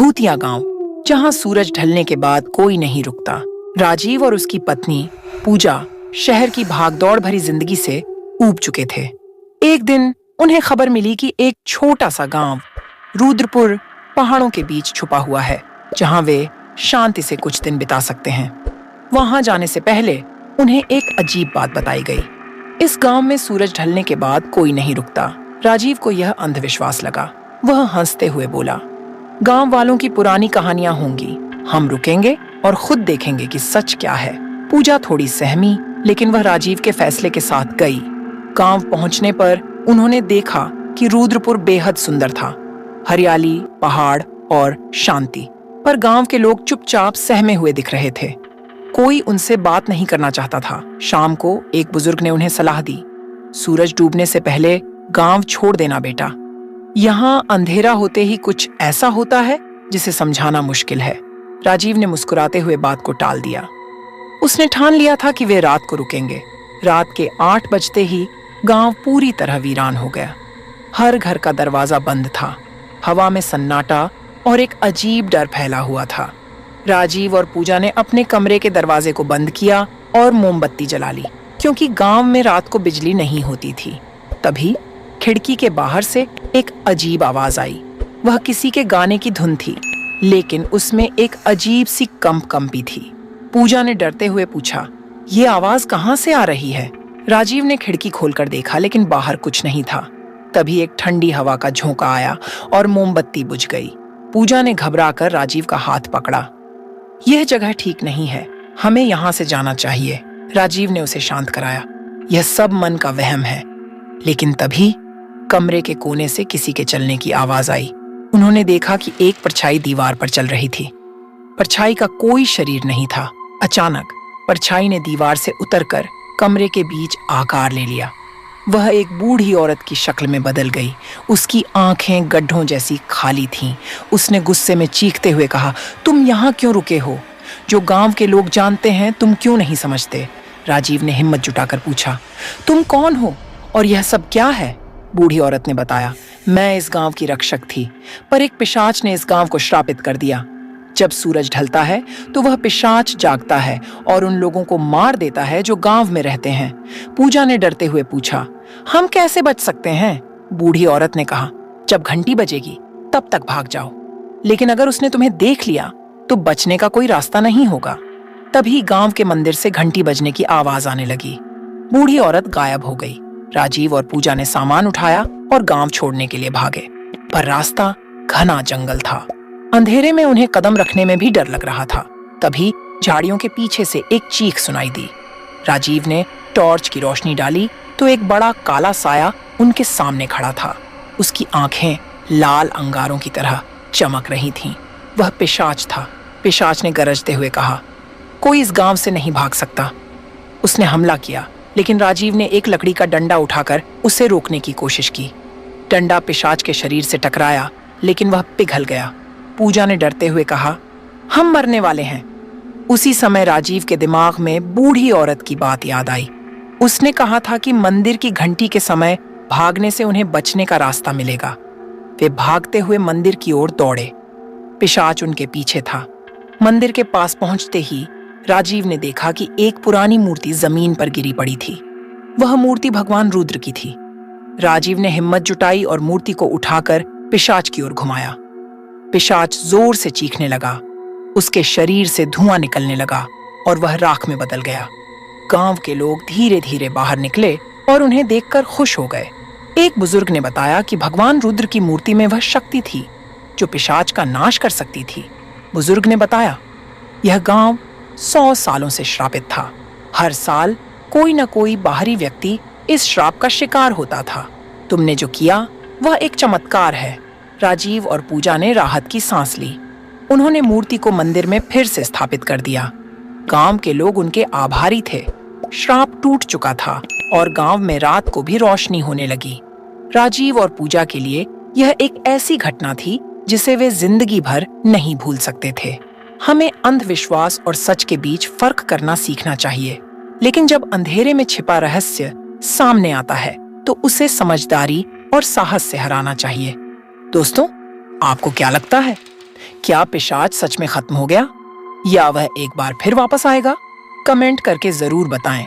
भूतिया गांव, जहां सूरज ढलने के बाद कोई नहीं रुकता। राजीव और उसकी पत्नी पूजा शहर की भागदौड़ भरी जिंदगी से ऊब चुके थे। एक दिन उन्हें खबर मिली कि एक छोटा सा गांव रुद्रपुर पहाड़ों के बीच छुपा हुआ है, जहां वे शांति से कुछ दिन बिता सकते हैं। वहां जाने से पहले उन्हें एक अजीब बात बताई गई। इस गांव में सूरज ढलने के बाद कोई नहीं रुकता। राजीव को यह अंधविश्वास लगा। वह हंसते हुए बोला, गांव वालों की पुरानी कहानियां होंगी, हम रुकेंगे और खुद देखेंगे कि सच क्या है। पूजा थोड़ी सहमी, लेकिन वह राजीव के फैसले के साथ गई। गांव पहुंचने पर उन्होंने देखा कि रुद्रपुर बेहद सुंदर था, हरियाली, पहाड़ और शांति। पर गांव के लोग चुपचाप सहमे हुए दिख रहे थे। कोई उनसे बात नहीं करना चाहता था। शाम को एक बुजुर्ग ने उन्हें सलाह दी, सूरज डूबने से पहले गांव छोड़ देना बेटा। यहाँ अंधेरा होते ही कुछ ऐसा होता है जिसे समझाना मुश्किल है। राजीव ने मुस्कुराते हुए बात को टाल दिया। उसने ठान लिया था कि वे रात को रुकेंगे। रात के 8 बजते ही गांव पूरी तरह वीरान हो गया। हर घर का दरवाजा बंद था। हवा में सन्नाटा और एक अजीब डर फैला हुआ था। राजीव और पूजा ने अपने कमरे के दरवाजे को बंद किया और मोमबत्ती जला ली, क्योंकि गांव में रात को बिजली नहीं होती थी। तभी खिड़की के बाहर से एक अजीब आवाज आई। वह किसी के गाने की धुन थी, लेकिन उसमें एक अजीब सी कंपी थी। पूजा ने डरते हुए पूछा, ये आवाज कहाँ से आ रही है? राजीव ने खिड़की खोलकर देखा, लेकिन बाहर कुछ नहीं था। तभी एक ठंडी हवा का झोंका आया और मोमबत्ती बुझ गई। पूजा ने घबराकर राजीव का हाथ पकड़ा। यह जगह ठीक नहीं है, हमें यहाँ से जाना चाहिए। राजीव ने उसे शांत कराया, यह सब मन का वहम है। लेकिन तभी कमरे के कोने से किसी के चलने की आवाज आई। उन्होंने देखा कि एक परछाई दीवार पर चल रही थी। परछाई का कोई शरीर नहीं था। अचानक परछाई ने दीवार से उतरकर कमरे के बीच आकार ले लिया। वह एक बूढ़ी औरत की शक्ल में बदल गई। उसकी आंखें गड्ढों जैसी खाली थीं। उसने गुस्से में चीखते हुए कहा, तुम यहाँ क्यों रुके हो? जो गांव के लोग जानते हैं तुम क्यों नहीं समझते? राजीव ने हिम्मत जुटाकर पूछा, तुम कौन हो और यह सब क्या है? बूढ़ी औरत ने बताया, मैं इस गांव की रक्षक थी, पर एक पिशाच ने इस गांव को श्रापित कर दिया। जब सूरज ढलता है तो वह पिशाच जागता है और उन लोगों को मार देता है जो गांव में रहते हैं। पूजा ने डरते हुए पूछा, हम कैसे बच सकते हैं? बूढ़ी औरत ने कहा, जब घंटी बजेगी तब तक भाग जाओ, लेकिन अगर उसने तुम्हें देख लिया तो बचने का कोई रास्ता नहीं होगा। तभी गांव के मंदिर से घंटी बजने की आवाज आने लगी। बूढ़ी औरत गायब हो गई। राजीव और पूजा ने सामान उठाया और गांव छोड़ने के लिए भागे, पर रास्ता घना जंगल था। अंधेरे में उन्हें कदम रखने में भी डर लग रहा था। तभी झाड़ियों के पीछे से एक चीख सुनाई दी। राजीव ने टॉर्च की रोशनी डाली तो एक बड़ा काला साया उनके सामने खड़ा था। उसकी आंखें लाल अंगारों की तरह चमक रही थीं। वह पिशाच था। पिशाच ने गरजते हुए कहा, कोई इस गांव से नहीं भाग सकता। उसने हमला किया, लेकिन राजीव ने एक लकड़ी का डंडा उठाकर उसे रोकने की कोशिश की। डंडा पिशाच के शरीर से टकराया, लेकिन वह पिघल गया। पूजा ने डरते हुए कहा, हम मरने वाले हैं। उसी समय राजीव के दिमाग में बूढ़ी औरत की बात याद आई। उसने कहा था कि मंदिर की घंटी के समय भागने से उन्हें बचने का रास्ता मिलेगा। वे भागते हुए मंदिर की ओर दौड़े। पिशाच उनके पीछे था। मंदिर के पास पहुंचते ही राजीव ने देखा कि एक पुरानी मूर्ति जमीन पर गिरी पड़ी थी। वह मूर्ति भगवान रुद्र की थी। राजीव ने हिम्मत जुटाई और मूर्ति को उठाकर पिशाच की ओर घुमाया। पिशाच जोर से चीखने लगा। उसके शरीर से धुआं निकलने लगा और वह राख में बदल गया। गांव के लोग धीरे धीरे बाहर निकले और उन्हें देखकर खुश हो गए। एक बुजुर्ग ने बताया कि भगवान रुद्र की मूर्ति में वह शक्ति थी जो पिशाच का नाश कर सकती थी। बुजुर्ग ने बताया, यह गांव 100 सालों से श्रापित था। हर साल कोई न कोई बाहरी व्यक्ति इस श्राप का शिकार होता था। तुमने जो किया वह एक चमत्कार है। राजीव और पूजा ने राहत की सांस ली। उन्होंने मूर्ति को मंदिर में फिर से स्थापित कर दिया। गांव के लोग उनके आभारी थे। श्राप टूट चुका था और गांव में रात को भी रोशनी होने लगी। राजीव और पूजा के लिए यह एक ऐसी घटना थी जिसे वे जिंदगी भर नहीं भूल सकते थे। हमें अंधविश्वास और सच के बीच फर्क करना सीखना चाहिए, लेकिन जब अंधेरे में छिपा रहस्य सामने आता है तो उसे समझदारी और साहस से हराना चाहिए। दोस्तों, आपको क्या लगता है? क्या पिशाच सच में खत्म हो गया या वह एक बार फिर वापस आएगा? कमेंट करके जरूर बताएं।